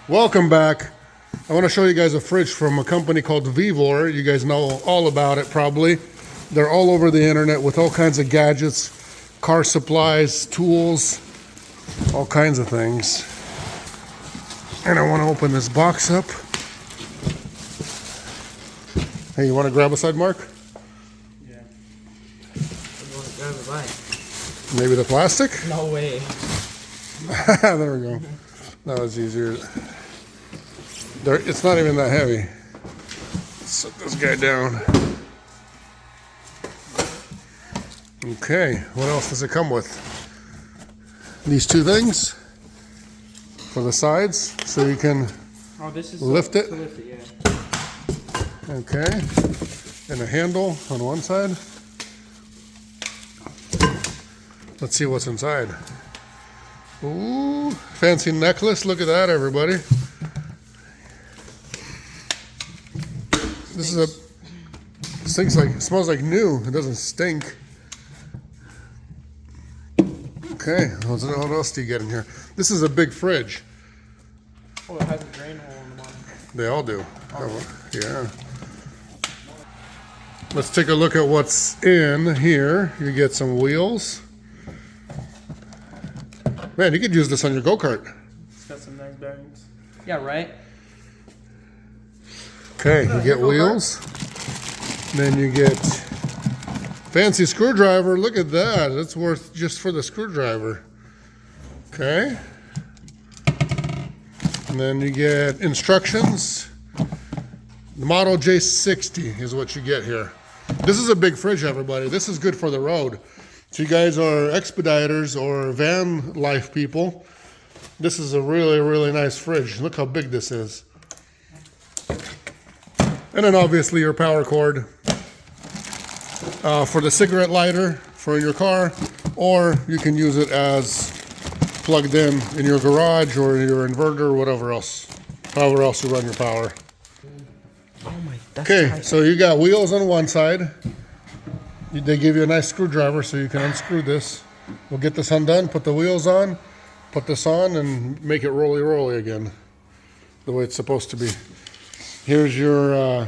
Welcome back. I want to show you guys a fridge from a company called Vevor. You guys know all about it probably. They're all over the internet with all kinds of gadgets, car supplies, tools, all kinds of things. And I want to open this box up. Hey, you want to grab a side, Mark? Yeah. I want to grab a bite. Maybe the plastic? No way. There we go. That was easier. It's not even that heavy. Let's set this guy down. Okay, what else does it come with? These two things for the sides, so you can lift it. Yeah. Okay, and a handle on one side. Let's see what's inside. Ooh, fancy necklace. Look at that, everybody. This smells like new. It doesn't stink. Okay, what else do you get in here? This is a big fridge. Oh, it has a drain hole in the bottom. They all do. Oh, yeah. Let's take a look at what's in here. You get some wheels. Man, you could use this on your go-kart. It's got some nice bearings. Yeah, right? Okay, you get wheels. Then you get fancy screwdriver. Look at that. That's worth just for the screwdriver. Okay. And then you get instructions. The model J60 is what you get here. This is a big fridge, everybody. This is good for the road. So you guys are expediters or van life people. This is a really, really nice fridge. Look how big this is. And then obviously your power cord for the cigarette lighter for your car, or you can use it as plugged in your garage or your inverter or whatever else, however else you run your power. Oh my, that's Okay, tight. so you got wheels on one side. They give you a nice screwdriver so you can unscrew this. We'll get this undone, put the wheels on, put this on, and make it rolly again, the way it's supposed to be. Here's your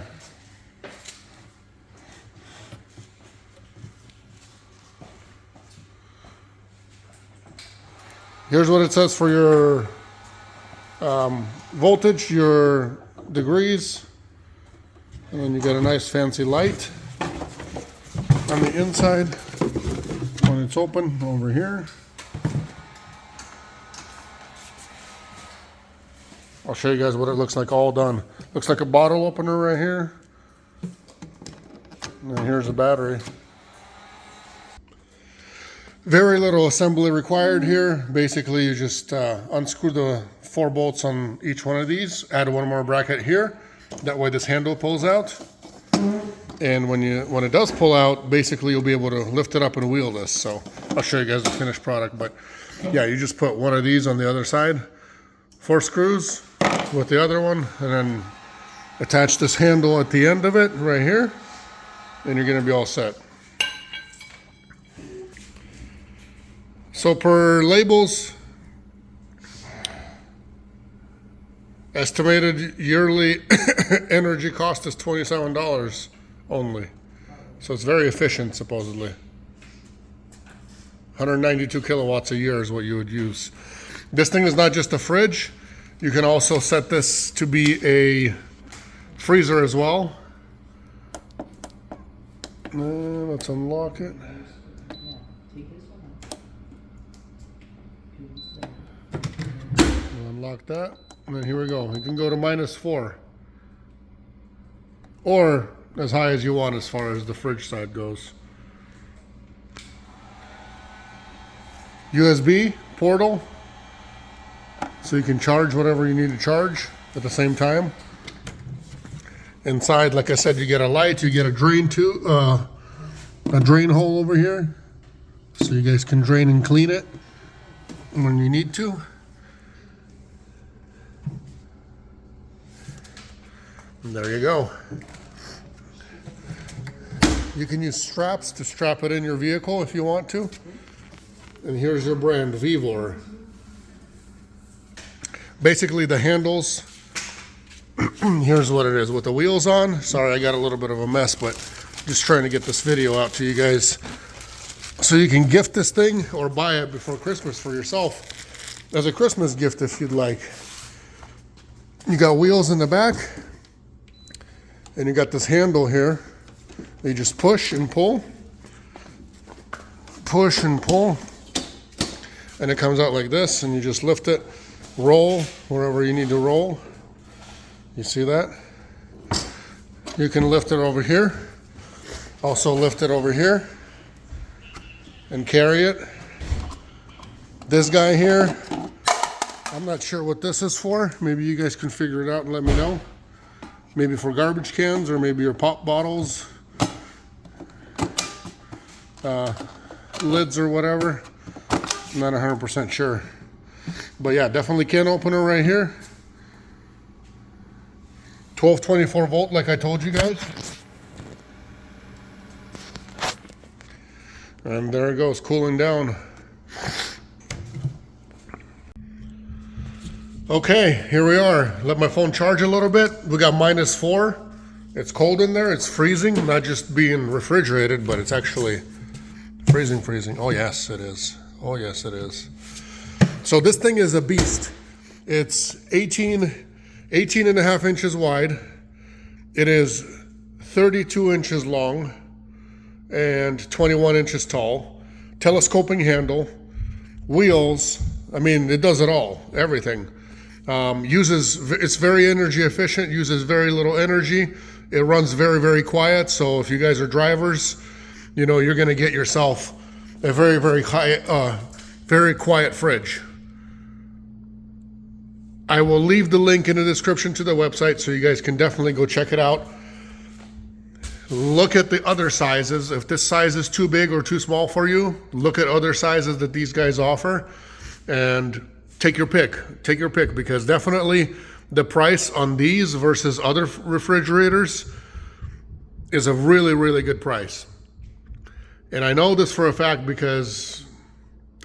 here's what it says for your voltage, your degrees, and then you got a nice fancy light on the inside when it's open over here. I'll show you guys what it looks like all done. Looks like a bottle opener right here. And then here's a battery. Very little assembly required here. Basically, you just unscrew the 4 bolts on each one of these, add one more bracket here. That way this handle pulls out. And when it does pull out, basically you'll be able to lift it up and wheel this. So I'll show you guys the finished product. But yeah, you just put one of these on the other side, 4 screws with the other one, and then attach this handle at the end of it right here, and you're gonna be all set. So per labels, estimated yearly energy cost is $27 only. So it's very efficient, supposedly. 192 kilowatts a year is what you would use. This thing is not just a fridge. You can also set this to be a freezer as well. Let's unlock it. We'll unlock that. And then here we go. You can go to -4. Or as high as you want as far as the fridge side goes. USB portal. So you can charge whatever you need to charge at the same time. Inside, like I said, you get a light, you get a drain a drain hole over here. So you guys can drain and clean it when you need to. And there you go. You can use straps to strap it in your vehicle if you want to. And here's your brand, Vevor. Basically the handles, here's what it is with the wheels on. Sorry, I got a little bit of a mess, but just trying to get this video out to you guys so you can gift this thing or buy it before Christmas for yourself as a Christmas gift if you'd like. You got wheels in the back, and you got this handle here. You just push and pull, and it comes out like this, and you just lift it, roll wherever you need to roll. You see that? You can lift it over here, also lift it over here and carry it. This guy here, I'm not sure what this is for. Maybe you guys can figure it out and let me know. Maybe for garbage cans or maybe your pop bottles, lids or whatever. I'm not 100% sure. But yeah, definitely can opener right here. 1224 volt like I told you guys. And there it goes, cooling down. Okay, here we are. Let my phone charge a little bit. We got -4. It's cold in there, it's freezing, not just being refrigerated, but it's actually freezing. Oh yes, it is. Oh yes, it is. So this thing is a beast. It's 18 and a half inches wide. It is 32 inches long and 21 inches tall. Telescoping handle, wheels. I mean, it does it all, everything. It's very energy efficient, uses very little energy. It runs very, very quiet. So if you guys are drivers, you know, you're going to get yourself a very, very very quiet fridge. I will leave the link in the description to the website so you guys can definitely go check it out. Look at the other sizes. If this size is too big or too small for you, look at other sizes that these guys offer and take your pick. Take your pick, because definitely the price on these versus other refrigerators is a really, really good price. And I know this for a fact because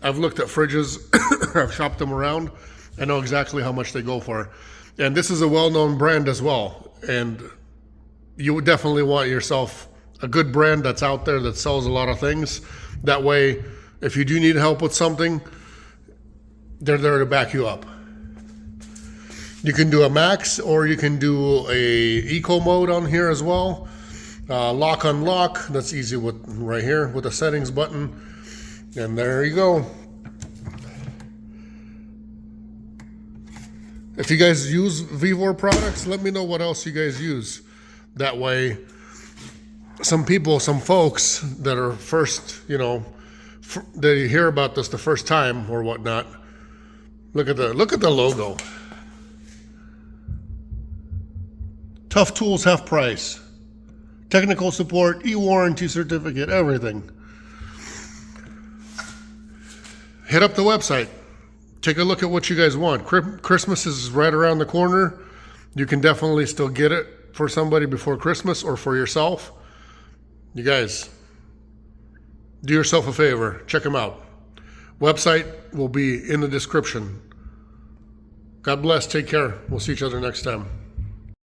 I've looked at fridges, I've shopped them around. I know exactly how much they go for. And this is a well-known brand as well. And you would definitely want yourself a good brand that's out there that sells a lot of things. That way, if you do need help with something, they're there to back you up. You can do a max or you can do a eco mode on here as well. Lock unlock, that's easy with right here with the settings button. And there you go. If you guys use Vevor products, let me know what else you guys use. That way, some folks that are first, you know, they hear about this the first time or whatnot. Look at the logo. Tough tools, half price. Technical support, e-warranty certificate, everything. Hit up the website. Take a look at what you guys want. Christmas is right around the corner. You can definitely still get it for somebody before Christmas or for yourself. You guys, do yourself a favor. Check them out. Website will be in the description. God bless. Take care. We'll see each other next time.